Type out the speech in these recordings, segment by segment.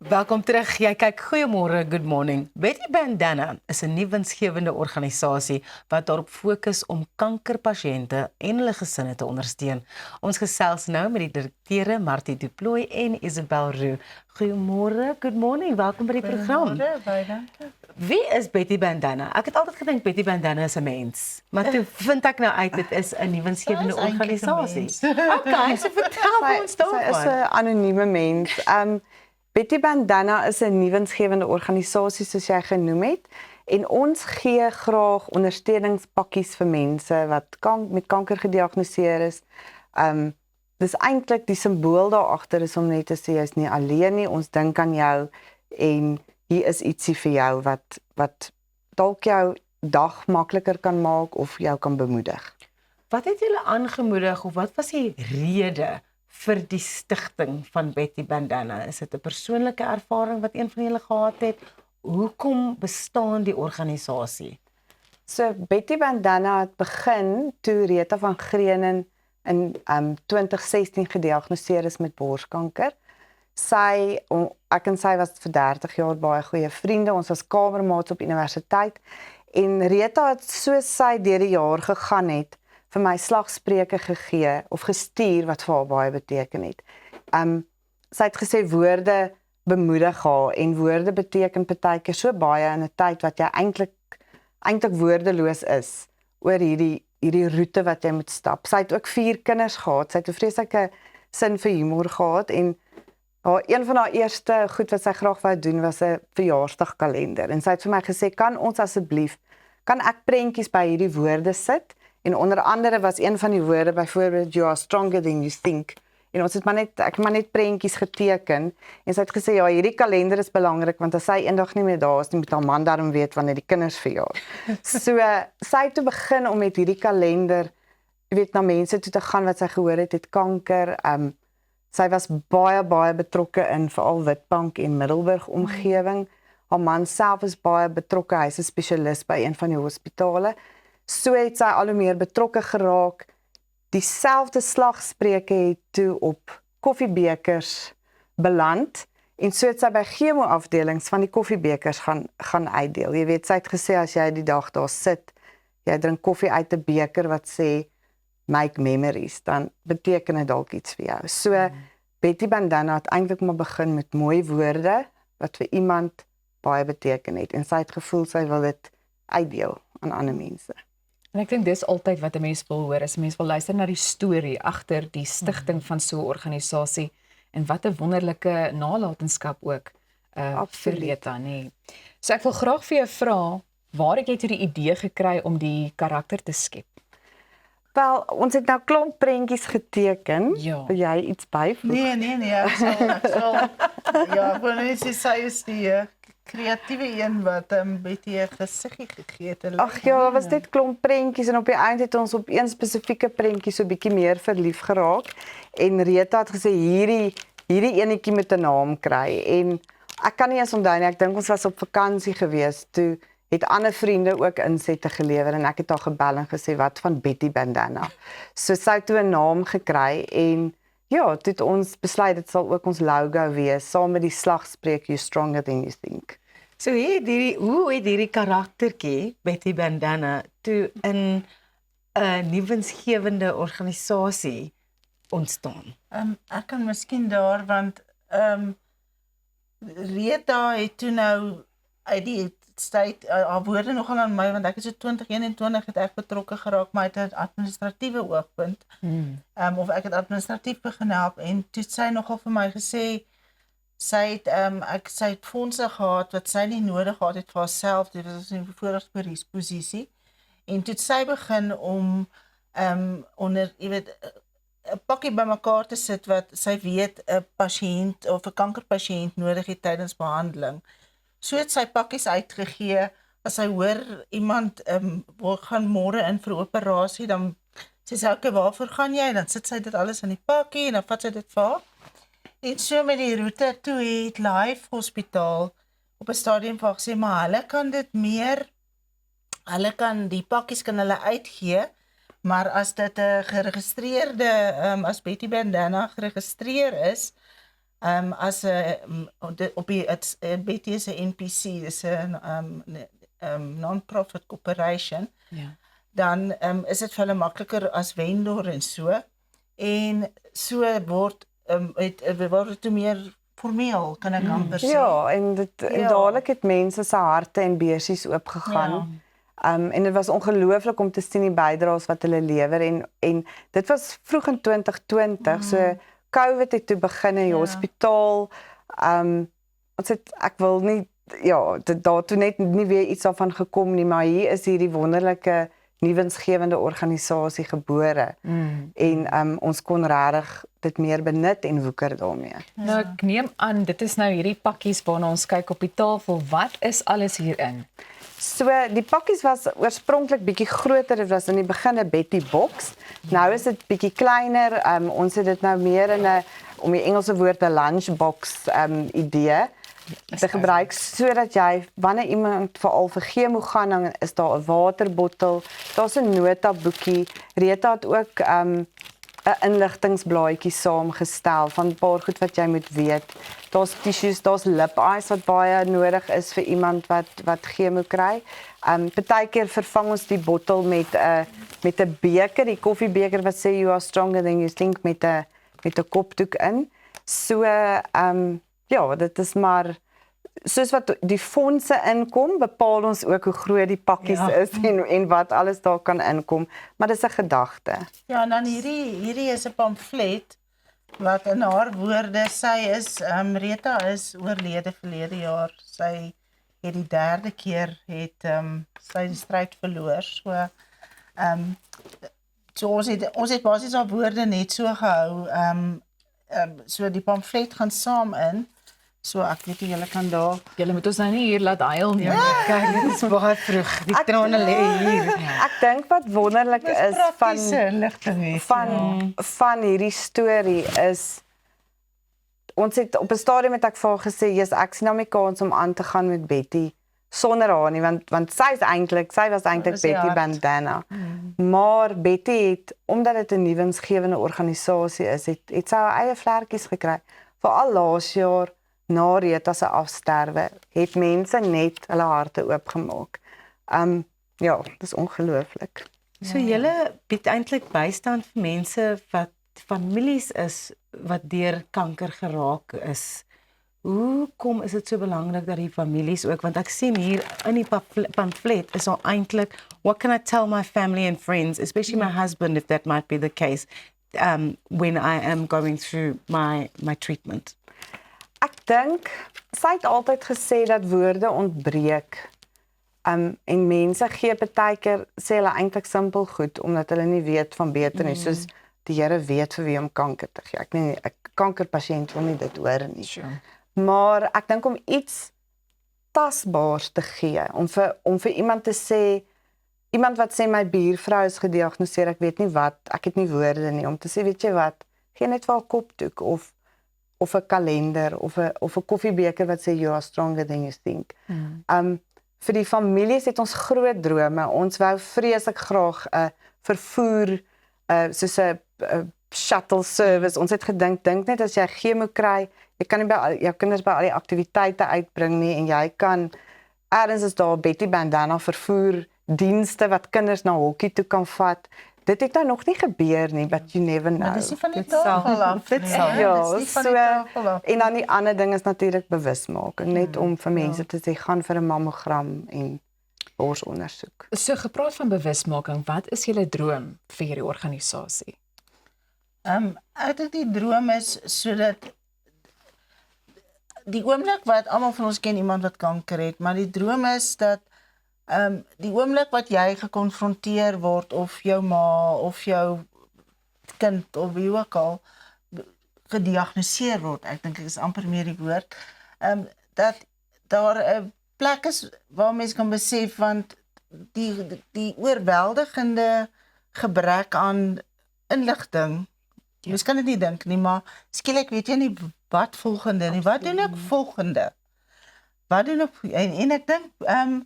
Welkom terug. Jy kyk Goeiemôre, Good Morning. Betty Bandana is 'n nuwe winsgewende organisasie wat daarop fokus om kankerpasiënte en hulle gesinne te ondersteun. Ons gesels nou met die direkteure Martie Du Plooy en Isabel Roux. Goeiemôre, Good Morning. Welkom by die program. Goeiemôre, baie dankie. Wie is Betty Bandana? Ek het altyd gedink Betty Bandana is 'n mens, maar toe vind ek nou uit dit is 'n nuwe winsgewende Sy is eintlik 'n organisasie. mens. Okay, so vertel ons Sy daarvan. is 'n anonieme mens. Betty Bandana is 'n nuwensgewende organisasie soos jy genoem het en ons gee graag ondersteuningspakkies vir mense wat met kanker gediagnoseer is. Dis eintlik die simbool daar agter is om net te sê jy's nie alleen nie, ons dink aan jou en hier is ietsie vir jou wat dalk jou dag makliker kan maak of jou kan bemoedig. Wat het julle aangemoedig of wat was die rede vir die stigting van Betty Bandana? Is dit 'n persoonlike ervaring wat een van julle gehad het? Hoekom bestaan die organisasie? So Betty Bandana het begin toe Rita van Greenen in 2016 gediagnoseer is met borskanker. Ek en sy was vir 30 jaar baie goeie vriende. Ons was kamermaats op universiteit en Rita het soos sy deur die jaar gegaan het vir my slagspreuke gegee of gestuur wat vir haar baie beteken het. Sy het gesê woorde bemoedig haar en woorde beteken partykeer so baie in 'n tyd wat jy eintlik woordeloos is oor hierdie roete wat jy moet stap. Sy het ook 4 kinders gehad. Sy het 'n vreeslike sin vir humor gehad en een van haar eerste goed wat sy graag wou doen was 'n verjaarsdagkalender. En sy het vir my gesê, kan ek prentjies by hierdie woorde sit? En onder andere was een van die woorde byvoorbeeld you are stronger than you think. En ons het ek het maar net prentjies geteken en sy het gesê ja, hierdie kalender is belangrik want as sy eendag nie meer daar is, moet haar man daarom weet wanneer die kinders verjaar. So sy het toe begin om met hierdie kalender, jy weet, na mense toe te gaan wat sy gehoor het kanker. Sy was baie betrokke in veral Witbank en Middelburg omgewing. Haar man self is baie betrokke, hy's 'n spesialis by een van die hospitale. So het sy al hoe meer betrokke geraak. Dieselfde slagspreuke het toe op koffiebekers beland en so het sy by chemo-afdelings van die koffiebekers gaan uitdeel. Jy weet, sy het gesê as jy die dag daar sit, jy drink koffie uit 'n beker wat sê make memories, dan beteken dit dalk iets vir jou. So Betty Bandana het eintlik maar begin met mooi woorde wat vir iemand baie beteken het en sy het gevoel sy wil dit uitdeel aan ander mense. En ek dink dis altyd wat 'n mens wil hoor, as 'n mens wil luister na die storie agter die stigting van so 'n organisasie en wat 'n wonderlike nalatenskap ook vir Rita, nee. So ek wil graag vir jou vra, waar het jy toe die idee gekry om die karakter te skep? Wel, ons het nou klomp prentjies geteken. Ja. Wil jy iets byvoeg? Nee, ek sal. Ja, want sy is die kreatiewe een wat Betty 'n gesiggie gegee het. Ag ja, was dit klomp prentjies en op die eind het ons op een spesifieke prentjie so bietjie meer verlief geraak en Rita het gesê hierdie enetjie moet 'n naam kry en ek kan nie eens onthou nie, ek dink ons was op vakansie gewees, toe het ander vriende ook insette gelewer en ek het haar gebel en gesê wat van Betty Bandana. So sy het toe 'n naam gekry en ja, toe het ons besluit dit sal ook ons logo wees saam met die slagspreuk you stronger than you think. So hoe het hierdie karaktertjie Betty Bandana toe in 'n nuwensgewende organisasie ontstaan? Ek kan miskien daar want Rita het toe nou uit die haar woorde nogal aan my, want ek is so 2021 het ek betrokke geraak, maar uit 'n administratiewe oogpunt. Of ek het administratief begin help en toe het sy nogal vir my gesê, sy het fondse gehad wat sy nie nodig gehad het vir haarself, dit was in 'n bevoordigde posisie. En toe het sy begin om onder, jy weet, 'n pakkie bymekaar te sit wat sy weet 'n pasiënt of 'n kankerpasiënt nodig het tydens behandeling. So het sy pakkies uitgegee, as sy hoor iemand gaan môre in vir 'n operasie, dan sê sy, okay, waarvoor gaan jy? Dan sit sy dit alles in die pakkie en dan vat sy dit vir haar. En so met die roete toe het Life Hospitaal op 'n stadium vir gesê, maar hulle kan die pakkies kan hulle uitgee, maar as dit 'n geregistreerde, as Betty Bandana geregistreer is, As 'n op die Betty is 'n NPC, dis 'n non-profit corporation, Ja. dan is dit vir hulle makliker as vendor en so. En so word word dit meer formeel, kan ek amper sê. Ja, en dadelik het mense se harte en beursies oopgegaan. En dit was ongelooflik om te sien die bydraes wat hulle lewer en dit was vroeg in 2020, so COVID het toe begin in die hospitaal. Ons het ek wil nie daar toe net nie weer iets daarvan gekom nie, maar hier is hierdie wonderlike nuwensgewende organisasie gebore. En ons kon regtig dit meer benut en woeker daarmee. Nou ek neem aan dit is nou hierdie pakkies waarna ons kyk op die tafel. Wat is alles hierin? So die pakkies was oorspronklik bietjie groter. Dit was in die begin 'n Betty box. Nou is dit bietjie kleiner. Ons het dit nou meer in 'n, om die Engelse woord 'n lunchbox idee te gebruik, sodat jy wanneer iemand veral vir chemo gaan, dan is daar 'n waterbottel, daar's 'n notaboekie. Rita het ook 'n inligtingsblaadjie saamgestel van 'n paar goed wat jy moet weet. Daar's tissues, daar's lip eyes wat baie nodig is vir iemand wat chemo kry. Partykeer vervang ons die bottel met 'n beker, die koffiebeker wat sê you are stronger than you think, met 'n kopdoek in. So ja, dit is maar soos wat die fondse inkom, bepaal ons ook hoe groot die pakkies is en wat alles daar kan inkom, maar dis 'n gedagte. Ja, en dan hierdie is 'n pamflet wat in haar woorde, Rita is oorlede verlede jaar. Sy het die 3de keer sy die stryd verloor. So ons het basies haar woorde net so gehou. So die pamflet gaan saam in. So ek weet nie, julle kan daar. Julle moet ons nou nie hier laat huil nie. Kyk, dit is baie vroeg. Die trane lê hier. Ek dink wat wonderlik is van hierdie storie is, ons het op 'n stadium met ek vir haar gesê, ek sien nou my kans om aan te gaan met Betty sonder haar nie, want sy was eintlik Betty Bandana. Maar Betty het, omdat dit 'n nuwensgewende organisasie is, het sy haar eie vlekkies gekry. Veral laas jaar na Rita se afsterwe, het mense net hulle harte oopgemaak. Ja, dis ongelooflik. So julle bied eintlik bystand vir mense wat families is wat deur kanker geraak is. Hoekom is dit so belangrik dat die families ook, want ek sien hier in die pamflet is daar eintlik, what can I tell my family and friends, especially my husband if that might be the case, when I am going through my treatment. Ek dink sy het altyd gesê dat woorde ontbreek. En mense gee partykeer, sê hulle eintlik simpel goed omdat hulle nie weet van beter nie, soos die Here weet vir wie om kanker te gee. Ek nie 'n kankerpasiënt wil nie dit hoor nie. Sure. Maar ek dink om iets tasbaars te gee, om vir iemand te sê, iemand wat sê my buurvrou is gediagnoseer, ek weet nie wat, ek het nie woorde nie, om te sê, weet jy wat, gee net vir haar kopdoek of 'n kalender of 'n koffiebeker wat sê you are stronger than you think. Vir die families het ons groot drome. Ons wou vreeslik graag 'n vervoer, soos 'n shuttle service. Ons het gedink net as jy chemo kry, jy kan nie by jou kinders by al die aktiwiteite uitbring nie, en jy kan, ergens is daar Betty Bandana vervoer dienste wat kinders na hokkie toe kan vat. Dit het nou nog nie gebeur nie, but you never know. Maar dis nie van die tafel af. Ja, so, en dan die ander ding is natuurlik bewusmaking, net om vir mense te sê, gaan vir 'n mammogram en borsondersoek. So gepraat van bewusmaking, wat is julle droom vir hierdie organisasie? Ek dink die droom is sodat die oomblik wat almal van ons ken iemand wat kanker het, maar die droom is dat die oomblik wat jy gekonfronteer word, of jou ma of jou kind of wie ook al gediagnoseer word, ek dink dit is amper meer die woord, dat daar 'n plek is waar mense kan besef, want die oorweldigende gebrek aan inligting, mens kan dit nie dink nie, maar skielik weet jy nie wat volgende nie, wat doen ek volgende? Wat doen ek, en ek dink,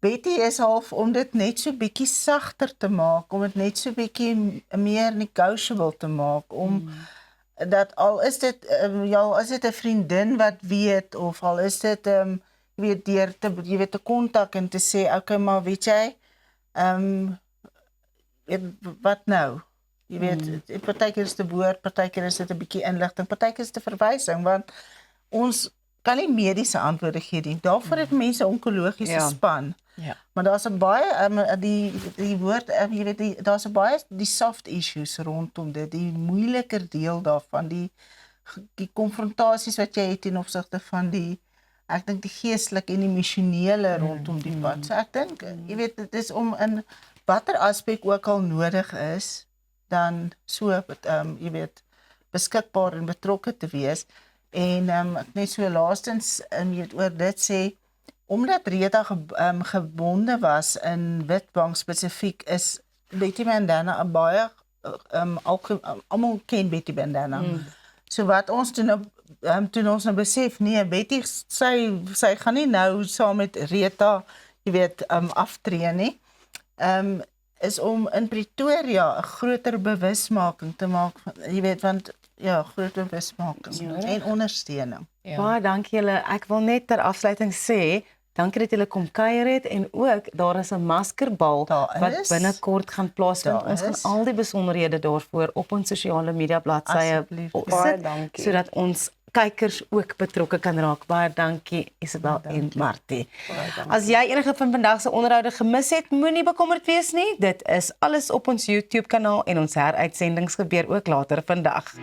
Betty is half om dit net so bietjie sagter te maak, om dit net so bietjie meer negotiable te maak, om dat al is dit al is dit 'n vriendin wat weet of al is dit jy weet deur te kontak en te sê okay, maar weet jy wat nou? Jy weet, partykeer is dit woord, partykeer is dit 'n bietjie inligting, partykeer is dit 'n verwysing want ons kan nie mediese antwoorde gee nie. Daarvoor het mense 'n onkologiese span. Ja. Maar daar's 'n baie die woord jy weet daar's 'n baie die soft issues rondom dit, die moeiliker deel daarvan, die konfrontasies wat jy het ten opsigte van ek dink die geestelike en emosionele rondom die pad. So ek dink jy weet dit is om in watter aspek ook al nodig is dan so jy weet beskikbaar en betrokke te wees. En ek net so laastens weet oor dit sê omdat Rita gebonde was in Witbank spesifiek is Betty Bandana 'n baie almal ken Betty Bandana. So wat ons toe ons nou besef nee Betty sy gaan nie nou saam met Rita jy weet aftree nie. Is om in Pretoria 'n groter bewusmaking te maak jy weet want ja, groot bewusmaking en ondersteuning. Ja. Baie dankie julle. Ek wil net ter afsluiting sê, dankie dat julle kom kuier het en ook daar is 'n maskerbal wat binnekort gaan plaasvind. Ons gaan al die besonderhede daarvoor op ons sosiale media bladsye sit sodat ons kykers ook betrokke kan raak. Baie dankie Isabel en Martie. As jy enige van vandag se onderhoude gemis het, moenie bekommerd wees nie. Dit is alles op ons YouTube kanaal en ons heruitsendings gebeur ook later vandag.